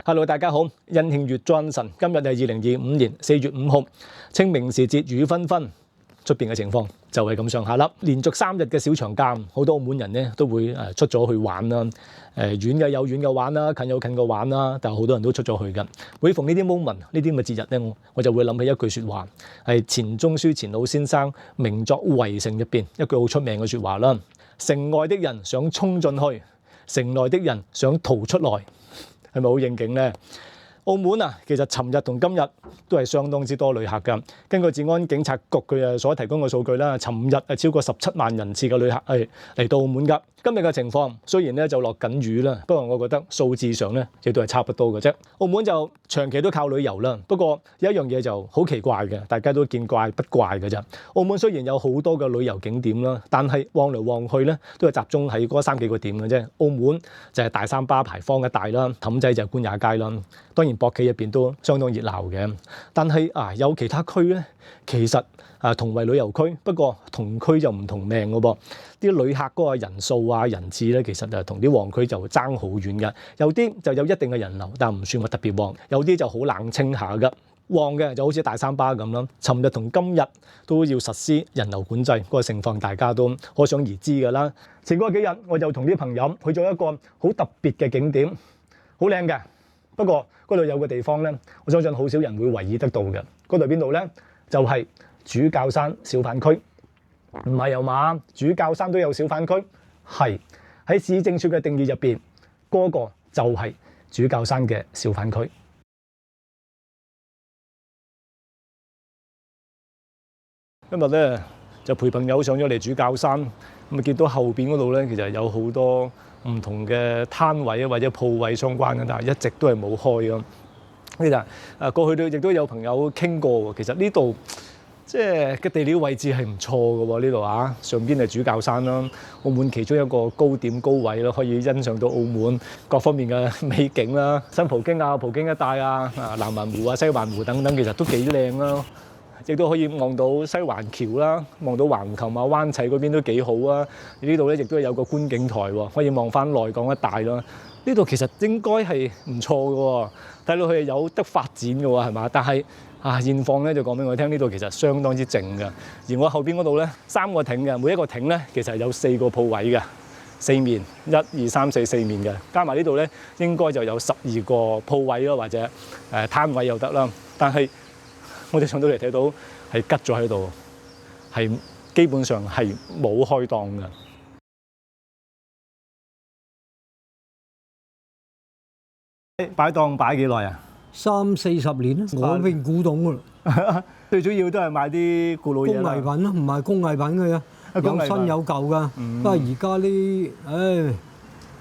Hello， 大家好，印慶月將晨，今日係2025年4月5號，清明時節雨紛紛，出邊嘅情況就係咁上下啦。連續3日嘅小長假，好多澳門人咧都會出咗去玩啦。遠嘅有遠嘅玩啦，近有近嘅玩啦，但係好多人都出咗去㗎。每逢呢啲 moment，呢啲咁嘅節日咧，我就會諗起一句説話，係錢鍾書錢老先生名作《圍城》入邊一句好出名嘅説話啦。城外的人想衝進去，城內的人想逃出來。係咪好應景呢？澳門啊，其實尋日同今日都係相當之多旅客㗎。根據治安警察局佢所提供嘅數據啦，尋日係超過17萬人次嘅旅客係嚟到澳門㗎。今日嘅情況雖然咧就落緊雨啦，不過我覺得數字上咧亦都係差不多嘅啫。澳門就長期都靠旅遊啦，不過有一樣嘢就好奇怪嘅，大家都見怪不怪嘅啫。澳門雖然有好多嘅旅遊景點啦，但係旺嚟旺去咧都係集中喺嗰3幾個點嘅啫。澳門就係大三巴牌坊一帶啦，氹仔就係官也街啦。當然博企入邊都相當熱鬧嘅，但係有其他區咧，其實同為旅遊區，不過同區就唔同命嘅噃。啲旅客嗰個人數啊人次咧，其實就同啲旺區就爭好遠嘅。有啲就有一定嘅人流，但唔算話特別旺；有啲就好冷清下嘅。旺嘅就好似大三巴咁啦，尋日同今日都要實施人流管制，嗰個情況大家都可想而知㗎啦。前嗰幾日我就同啲朋友去咗一個好特別嘅景點，好靚嘅。不過嗰度有個地方咧，我相信好少人會為意得到嘅。嗰度邊度咧？就係主教山小販區。唔係又嘛？主教山都有小販區，係喺市政署嘅定義入邊，嗰個就係主教山嘅小販區。今日咧就陪朋友上咗嚟主教山，咁啊見到後邊嗰度咧，其實有好多唔同嘅攤位啊或者鋪位相關嘅，但係一直都係冇開咁。呢度過去亦都有朋友傾過喎，其實呢度即係嘅地理位置係唔錯嘅喎，呢度上邊係主教山啦，澳門其中一個高點高位咯，可以欣賞到澳門各方面嘅美景啦，新葡京啊、葡京一帶啊、南灣湖啊、西灣湖等等，其實都幾靚啦。亦都可以望到西環橋啦，望到橫琴啊、灣仔嗰邊都幾好啊。呢度咧亦都有個觀景台喎，可以望翻內港一帶啦。呢度其實應該係唔錯嘅喎，睇落去係有得發展嘅喎，係嘛？但係現況咧就講俾我聽，呢度其實相當之靜嘅。而我後邊嗰度咧3個亭嘅，每一個亭咧其實有4個鋪位嘅，4面1、2、3、4 4面嘅，加埋呢度咧應該就有12個鋪位咯，或者攤位又得啦。但係我哋上到嚟睇到係吉咗喺度，係基本上係冇開檔嘅。擺檔擺幾耐啊？30、40年啦，我永古董㗎啦。最主要都係買啲古老嘢啦。工藝品咯，唔係工藝品嘅啫，有新有舊㗎。不過而家啲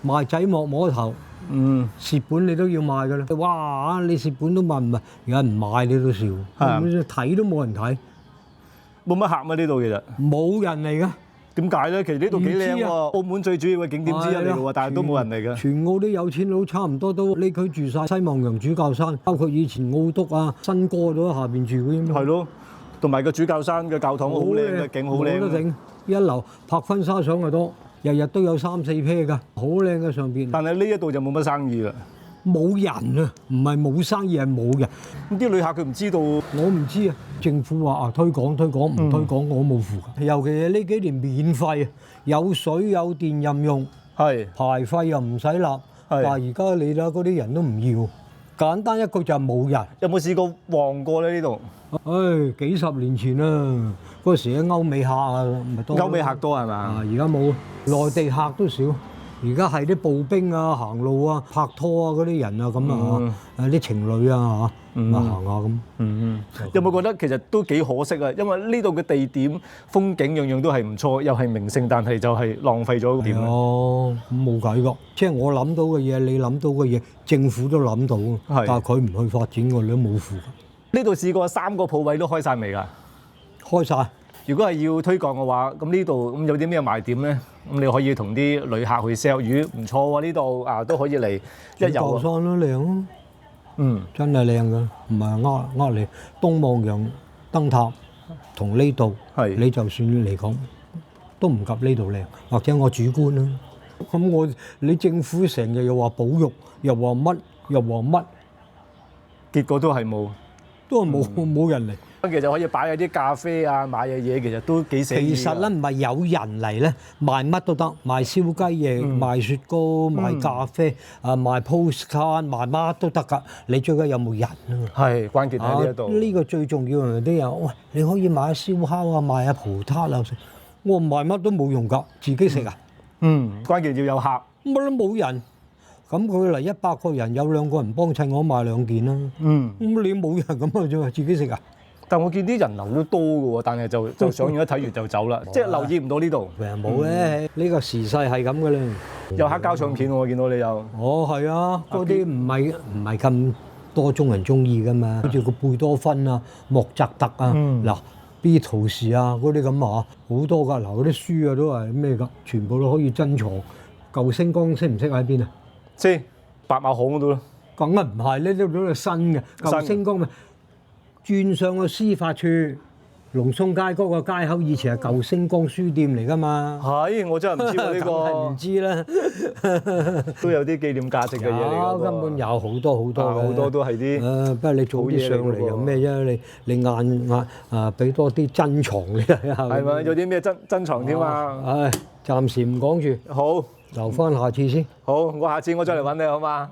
賣仔摸頭。蝕本你都要賣㗎啦！哇！你蝕本都賣唔係，有人唔買你都笑，睇都冇人睇，冇乜客啊！呢度其實冇人嚟㗎。點解咧？其實呢度幾靚喎，澳門最主要嘅景點之一嚟㗎喎，但係都冇人嚟㗎。全澳啲有錢佬差唔多都呢區住晒，西望洋主教山，包括以前澳督啊、新哥都喺下邊住嗰啲。係咯，同埋個主教山嘅教堂好靚嘅，景好靚。冇得頂，一樓拍婚紗相就多。日日都有3、4批㗎，好靚嘅上邊。但係呢一度就冇乜生意啦，冇人啊，唔係冇生意係冇人。咁啲旅客佢唔知道，我唔知啊。政府話推廣，唔推廣我冇符㗎。尤其係呢幾年免費，有水有電任用，係牌費又唔使納。但係而家你啦，嗰啲人都唔要。簡單一句就係冇人。有冇試過旺過咧呢度？幾十年前啦，嗰時啲歐美客啊，咪多。歐美客多係嘛？而家冇，內地客都少。而家係啲步兵啊、行路啊、拍拖啊嗰啲人啊咁啊，啲情侶啊嚇，咪行下咁。有冇覺得其實都幾可惜啊？因為呢度嘅地點、風景樣樣都係唔錯，又係名勝，但係就係浪費咗個點。咁冇計㗎，即係我諗到嘅嘢，你諗到嘅嘢，政府都諗到，但係佢唔去發展㗎，你都冇符㗎。呢度試過3個鋪位都開晒未㗎？開晒。如果係要推廣嘅話，咁呢度咁有啲咩賣點咧？咁你可以同啲旅客去 sell 魚，唔錯喎，呢度都可以嚟一遊。主教山都靚咯，真係靚㗎，唔係呃你。東望洋燈塔同呢度，你就算嚟講都唔及呢度靚，或者我主觀啦。咁你政府成日又話保育，又話乜？又話乜，結果都係冇，都係冇人嚟。其實可以擺喺啲咖啡啊，買嘅嘢其實都幾寫意。其實咧唔係有人嚟咧，賣乜都得，賣燒雞翼、賣雪糕、賣咖啡、賣 postcard、賣乜都得㗎。你最緊有冇人啊嘛？係關鍵喺呢一度。呢個最重要係啲人，喂，你可以賣下燒烤啊，賣下葡撻啊。我賣乜都冇用㗎，自己食啊。關鍵要有客。乜都冇人，咁佢嚟100個人，有2個人幫襯我賣2件啦。咁你冇人咁啊，啫自己食啊？但我見啲人流都多嘅喎，但係就上完一睇完就走啦，即係留意唔到呢度。冇咧，呢個時勢係咁嘅咧。有黑膠唱片喎，我見到你有。係啊，嗰啲唔係咁多中人中意噶嘛，好似個貝多芬啊、莫扎特啊、嗱 Beatles 啊嗰啲咁啊，好多㗎。嗱嗰啲書啊都係咩㗎，全部都可以珍藏。舊星光識唔識喺邊啊？知，白馬行嗰度咯。梗係唔係呢？呢度係新嘅舊星光咪。轉上去司法處龍松街嗰個街口，以前係舊星光書店嚟㗎嘛。係，我真係唔知喎呢個。係唔知啦，都有啲紀念價值嘅嘢嚟㗎。根本有好多好多嘅。好多都係啲。不過你早啲上嚟又咩啫？你晏俾多啲珍藏你睇下。係咪有啲咩珍藏添啊？暫時唔講住。好，留翻下次先。好，我下次我再嚟揾你好嘛？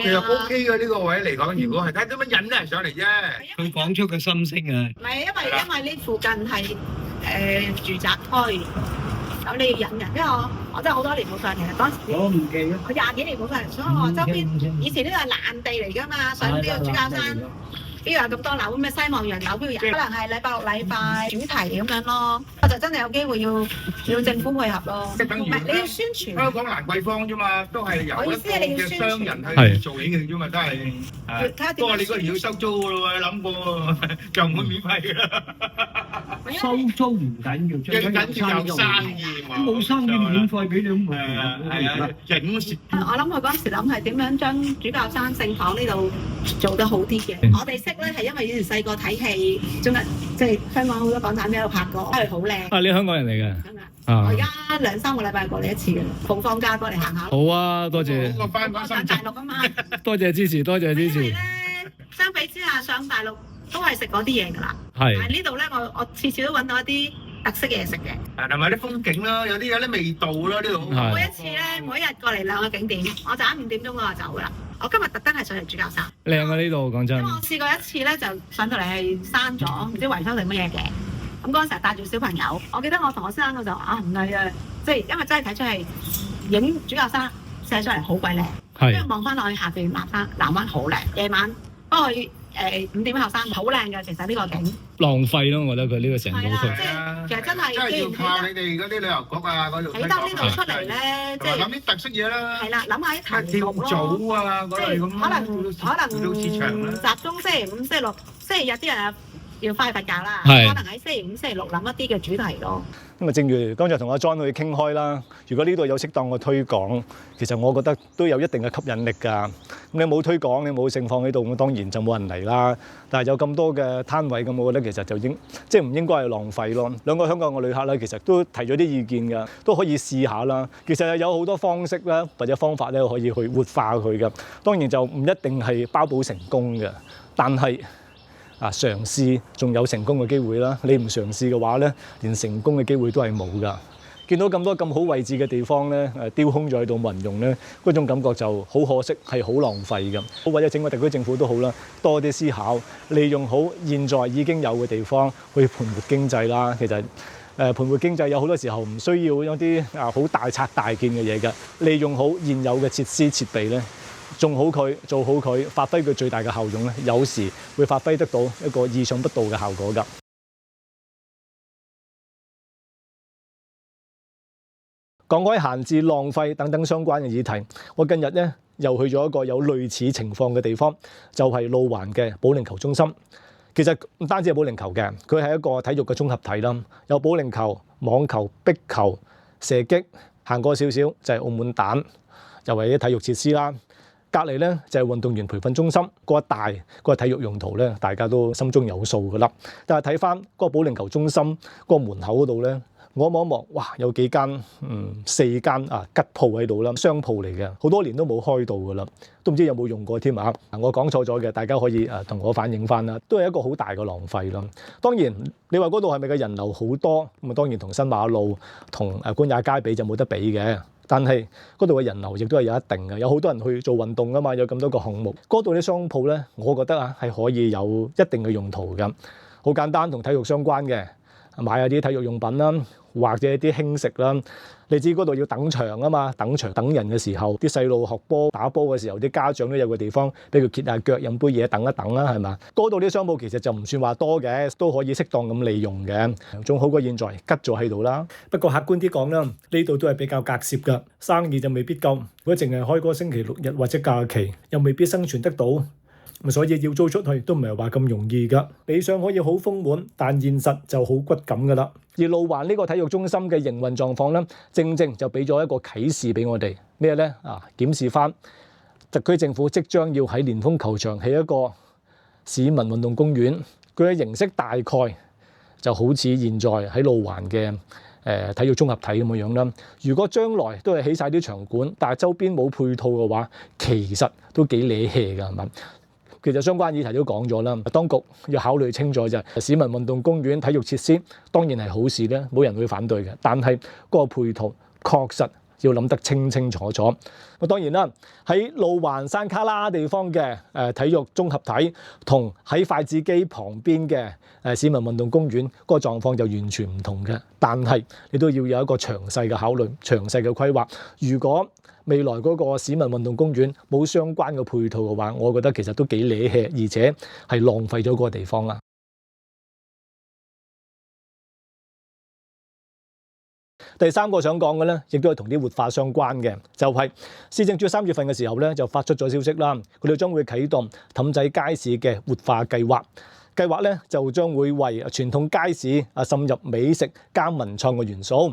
其實 OK 嘅呢個位嚟講，如果係睇點樣引啲人上嚟啫。佢講出個心聲啊！唔係因為呢附近係住宅區，咁你要引人，因為我真係好多年冇上嚟啦。當時我唔記得，我20幾年冇上嚟，所以我話周邊以前呢個係爛地嚟㗎嘛，上呢個主教山。邊有咁多樓咩西望洋樓邊有？可能係禮拜6、禮拜主題咁樣咯。我就真係有機會要政府配合咯。即係等於唔係你要宣傳香港蘭桂坊啫嘛，都係由一個嘅商人去做起嘅啫嘛，都係。不過你嗰年要收租㗎咯喎，諗過就唔會免費㗎啦。收租唔緊要，最緊要有生意。冇生意免費俾你咁係啊，整蝕。我諗佢嗰陣時諗係點樣將主教山聖堂呢度做得好啲嘅。我哋識咧係因為以前細個睇戲，即係香港好多港產片喺度拍過，因為好靚。你香港人嚟嘅？我而家2、3個禮拜過嚟一次嘅，逢放假過嚟行下。好啊，多謝。我翻上大陸啊嘛。多謝支持，多謝支持。因為咧，相比之下上大陸都係食嗰啲嘢㗎啦。係。但係呢度咧，我次次都揾到一啲特色嘢食嘅。同埋啲風景啦，有啲味道啦，呢度。每一次咧，每日過嚟2個景點，我就5點鐘我就走㗎啦。我今日特登係上嚟主教山。靚啊呢度，講真。因為我試過一次咧，就上到嚟係閂咗，唔知維修定乜嘢嘅。咁嗰陣時帶住小朋友，我記得我同我先生嗰陣唔係啊，即係因為真係睇出係影主教山寫出嚟好鬼靚，跟住望翻落去下邊南灣好靚，夜晚不過5點後山好靚嘅，其實呢個景。浪費咯，我覺得佢呢個成個區。其實真係，真係要靠你哋嗰啲旅遊局啊嗰度。起得呢度出嚟咧，即係諗啲特色嘢啦。係啦，諗下啲題目咯。跳組啊嗰類咁。可能集中星期5、星期6、星期日啲人要翻去瞓覺啦。可能喺星期5、星期6諗一啲嘅主題咯。咁啊，正如剛才同阿 John 去傾開啦，如果呢度有適當嘅推廣，其實我覺得都有一定嘅吸引力㗎。咁你冇推廣，你冇盛放喺度，咁當然就冇人嚟啦。但係有咁多嘅攤位，咁我覺得其實就即係唔應該係浪費咯。2個香港嘅旅客咧，其實都提咗啲意見㗎，都可以試下啦。其實有好多方式啦，或者方法咧，可以去活化佢㗎。當然就唔一定係包保成功嘅，但係嘗試仲有成功嘅機會啦。你唔嘗試嘅話咧，連成功嘅機會都係冇㗎。見到咁多咁好位置嘅地方咧，丟空咗喺度冇人用咧，嗰種感覺就好可惜，係好浪費㗎。或者整個特區政府都好啦，多啲思考，利用好現在已經有嘅地方去盤活經濟啦。其實盤活經濟有好多時候唔需要一啲好大拆大建嘅嘢㗎，利用好現有嘅設施設備咧。種好佢，做好佢，發揮佢最大嘅效用咧，有時會發揮得到一個意想不到嘅效果㗎。講開閒置、浪費等等相關嘅議題，我近日咧又去咗一個有類似情況嘅地方，就係路環嘅保齡球中心。其實唔單止係保齡球嘅，佢係一個體育嘅綜合體啦，有保齡球、網球、壁球、射擊，行過少少就係澳門蛋，又係啲體育設施啦。隔離咧就係運動員培訓中心，嗰一帶嗰個體育用途咧，大家都心中有數㗎啦。但係睇翻嗰個保齡球中心嗰個門口嗰度咧，我望一望，哇，有幾間4間吉鋪喺度啦，商鋪嚟嘅，好多年都冇開到噶啦，都唔知有冇用過添啊！我講錯咗嘅，大家可以同我反映翻啦，都係一個好大嘅浪費咯。當然，你話嗰度係咪嘅人流好多咁啊？當然同新馬路同官也街比就冇得比嘅，但係嗰度嘅人流亦都係有一定嘅，有好多人去做運動噶嘛，有咁多個項目，嗰度啲商鋪咧，我覺得係可以有一定嘅用途嘅，好簡單，同體育相關嘅。買下啲體育用品啦，或者啲輕食啦。你知嗰度要等場啊嘛，等場等人嘅時候，啲細路學波打波嘅時候，啲家長都有個地方俾佢歇下腳飲杯嘢等一等啦，係嘛？嗰度啲商鋪其實就唔算話多嘅，都可以適當咁利用嘅，仲好過現在吉咗喺度啦。不過客觀啲講啦，呢度都係比較隔涉㗎，生意就未必夠。如果淨係開嗰個星期6日或者假期，又未必生存得到。所以要租出去都唔係話咁容易㗎，理想可以好豐滿，但現實就好骨感㗎啦。而路環呢個體育中心嘅營運狀況咧，正就俾咗一個啟示俾我哋咩咧？檢視翻特區政府即將要喺蓮峰球場起一個市民運動公園，佢嘅形式大概就好似現在喺路環嘅體育綜合體咁樣啦。如果將來都係起晒啲場館，但係周邊冇配套嘅話，其實都幾惹氣㗎，係咪？其實相關議題都講咗啦，當局要考慮清楚就係市民運動公園體育設施當然係好事咧，冇人會反對嘅。但係嗰個配套確實要諗得清清楚楚。當然啦，喺路環山卡拉地方嘅體育綜合體同喺筷子基旁邊嘅市民運動公園嗰個狀況就完全唔同嘅。但係你都要有一個詳細嘅考慮、詳細嘅規劃。如果未來嗰個市民運動公園冇相關嘅配套嘅話，我覺得其實都幾惹氣，而且係浪費咗嗰個地方啦。第三個想講嘅咧，亦都係同啲活化相關嘅，就係市政署3月份嘅時候咧就發出咗消息啦，佢哋將會啟動氹仔街市嘅活化計劃。計劃咧就將會為傳統街市滲入美食加文創嘅元素，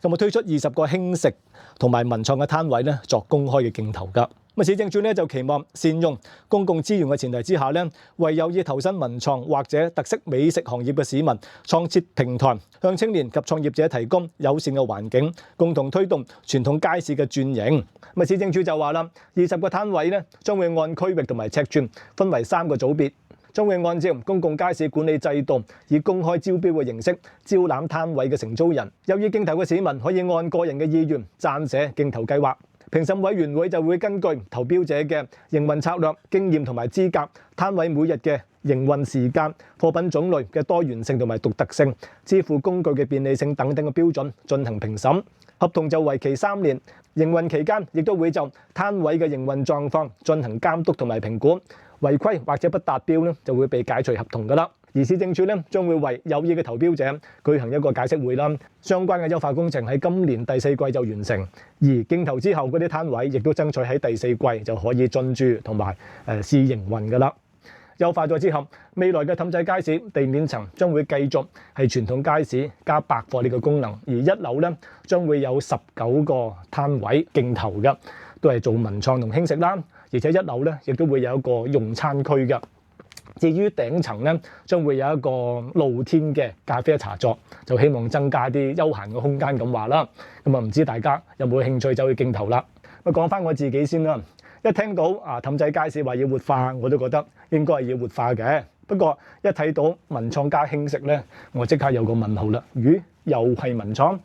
咁啊推出20個輕食同埋文創嘅攤位咧作公開嘅競投㗎。市政署咧就期望善用公共資源嘅前提之下咧，為有意投身文創或者特色美食行業嘅市民創設平台，向青年及創業者提供友善嘅環境，共同推動傳統街市嘅轉型。市政署就話啦，20個攤位咧將會按區域同埋尺寸分為3個組別，將會按照公共街市管理制度，以公開招標嘅形式招攬攤位嘅承租人。有意競投嘅市民可以按個人嘅意願撰寫競投計劃。評審委員會就會根據投標者嘅營運策略、經驗同埋資格、攤位每日嘅營運時間、貨品種類嘅多元性同埋獨特性、支付工具嘅便利性等等嘅標準進行評審。合同就為期3年，營運期間亦都會就攤位嘅營運狀況進行監督同埋評估。違規或者不達標咧，就會被解除合同㗎啦。而市政署咧將會為有意嘅投標者舉行一個解釋會啦。相關嘅優化工程喺今年第4季就完成，而競投之後嗰啲攤位亦都爭取喺第4季就可以進駐同埋試營運㗎啦。優化咗之後，未來嘅氹仔街市地面層將會繼續係傳統街市加百貨呢個功能，而1樓咧將會有19個攤位競投嘅，都係做文創同輕食啦。而且1樓咧亦都會有一個用餐區嘅。至於頂層咧，將會有一個露天嘅咖啡茶座，就希望增加啲休閒嘅空間咁話啦。咁唔知大家有冇興趣走去競投啦？講翻我自己先啦。一聽到氹仔街市話要活化，我都覺得應該係要活化嘅。不過一睇到文創加輕食咧，我即刻有個問號啦。咦，又係文創？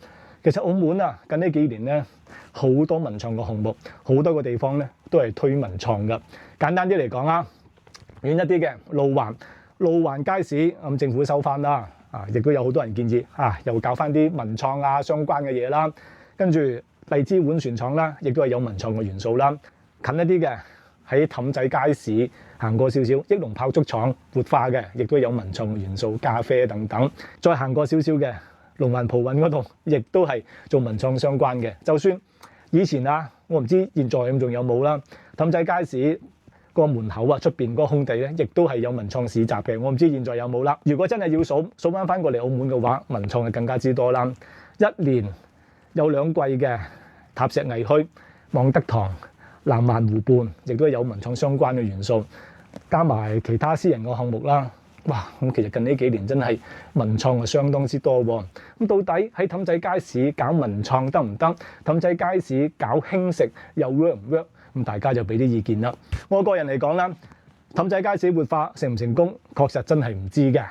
其實澳門近呢幾年咧，好多文創嘅項目，好多個地方咧都係推文創㗎。簡單啲嚟講遠一啲嘅路環街市政府收翻啦，亦都有好多人建議又搞翻啲文創相關嘅嘢啦。跟住荔枝碗船廠啦，亦都係有文創嘅元素啦。近一啲嘅喺氹仔街市行過少少，益隆炮竹廠活化嘅，亦都有文創嘅元素，咖啡等等。再行過少少嘅龍環葡韻嗰度，亦都係做文創相關嘅。就算以前我唔知現在咁仲有冇啦。氹仔街市個門口出邊嗰個空地咧，亦都係有文創市集嘅。我唔知現在有冇啦。如果真係要數翻過嚟澳門嘅話，文創係更加之多啦。一年有2季嘅塔石藝墟、望德堂、南灣湖畔，亦都有文創相關嘅元素，加埋其他私人嘅項目啦。哇！咁其實近呢幾年真係文創相當之多喎。咁到底喺氹仔街市搞文創得唔得？氹仔街市搞輕食又 work 唔 work？咁大家就俾啲意見啦。我個人嚟講啦，氹仔街市活化成唔成功，確實真係唔知嘅。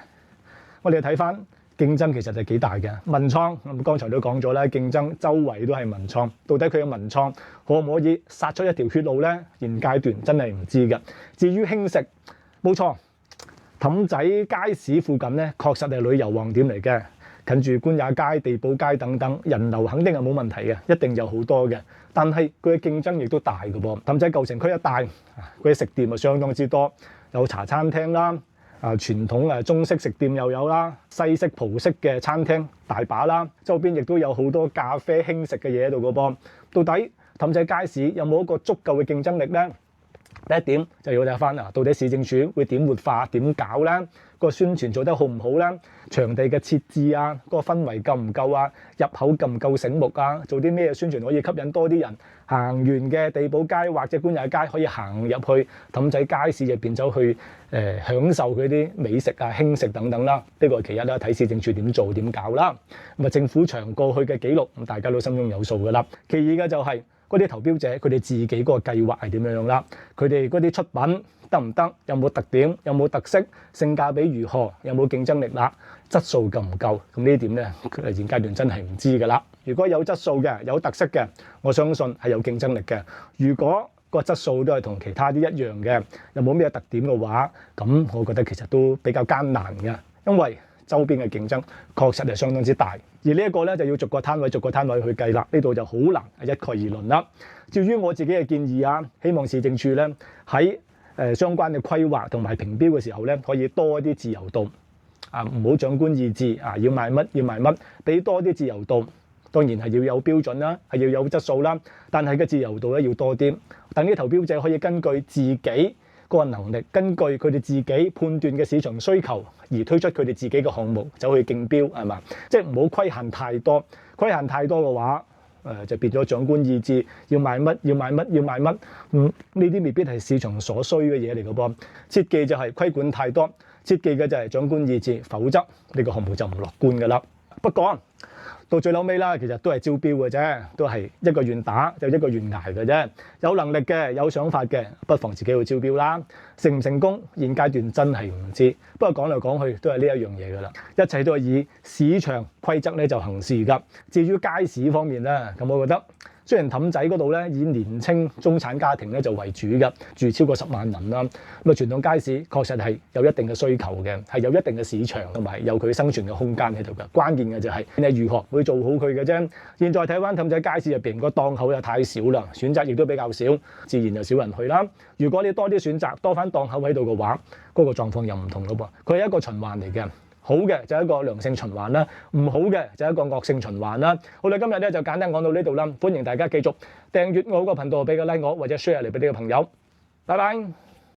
我哋睇翻競爭其實係幾大嘅。文創咁剛才都講咗啦，競爭周圍都係文創，到底佢嘅文創可唔可以殺出一條血路呢？現階段真係唔知嘅。至於輕食，冇錯。氹仔街市附近咧，確實係旅遊旺點嚟嘅，近住官也街、地堡街等等，人流肯定係冇問題嘅，一定有好多嘅。但係佢嘅競爭亦都大嘅噃。氹仔舊城區一帶，佢嘅食店啊相當之多，有茶餐廳啦，傳統中式食店又有啦，西式葡式嘅餐廳大把啦，周邊亦都有好多咖啡輕食嘅嘢喺度嘅噃。到底氹仔街市有冇一個足夠嘅競爭力呢？第一點就要睇翻到底市政署會點活化、點搞咧？個宣傳做得好唔好咧？場地嘅設置啊，個氛圍夠唔夠啊？入口夠唔夠醒目啊？做啲咩宣傳可以吸引多啲人行完嘅地堡街或者官也街可以行入去氹仔街市入邊走去享受佢啲美食啊、輕食等等啦。呢個係其一啦，睇市政署點做點搞啦。咁啊，政府長過去嘅記錄，咁大家都心中有數噶啦。其二嘅就係嗰啲投標者佢哋自己嗰個計劃係點樣啦？佢哋嗰啲出品得唔得？有冇特點？有冇特色？性價比如何？有冇競爭力啦？質素夠唔夠？咁呢點咧，現階段真係唔知㗎啦。如果有質素嘅、有特色嘅，我相信係有競爭力嘅。如果個質素都係同其他啲一樣嘅，又冇咩特點嘅話，咁我覺得其實都比較艱難嘅，因為周邊嘅競爭確實係相當之大，而呢一個咧就要逐個攤位去計啦，呢度就好難一概而論啦。至於我自己嘅建議啊，希望市政署咧喺相關嘅規劃同埋評標嘅時候咧，可以多一啲自由度啊，唔好長官意志啊，要賣乜，俾多啲自由度。當然係要有標準啦，係要有質素啦，但係嘅自由度咧要多啲，等啲投標者可以根據自己個人能力，根據佢哋自己判斷嘅市場需求而推出佢哋自己嘅項目走去競標，係嘛？即係唔好規限太多，規限太多嘅話，就變咗長官意志，要賣乜，呢啲未必係市場所需嘅嘢嚟嘅噃。切記就係規管太多，切記嘅就係長官意志，否則呢個項目就唔樂觀㗎啦。不過到最後尾啦，其實都係招標嘅啫，都係一個願打就一個願捱嘅啫。有能力嘅、有想法嘅，不妨自己去招標啦。成唔成功，現階段真係唔知。不過講嚟講去都係呢一樣嘢㗎啦，一切都係以市場規則咧就行事㗎。至於街市方面咧，咁我覺得雖然氹仔嗰度咧以年青中產家庭咧就為主嘅，住超過10萬人啦。咁啊，傳統街市確實係有一定嘅需求嘅，係有一定嘅市場同埋有佢生存嘅空間喺度嘅。關鍵嘅就係你如何會做好佢嘅啫。現在睇翻氹仔街市入邊個檔口又太少啦，選擇亦都比較少，自然就少人去啦。如果你多啲選擇，多翻檔口喺度嘅話，嗰個狀況又唔同咯噃。佢係一個循環嚟嘅。好嘅就係一個良性循環啦，唔好嘅就係一個惡性循環啦。好啦，今日咧就簡單講到呢度啦，歡迎大家繼續訂閱我個頻道，俾個 like 我或者 share 嚟俾你嘅朋友。拜拜。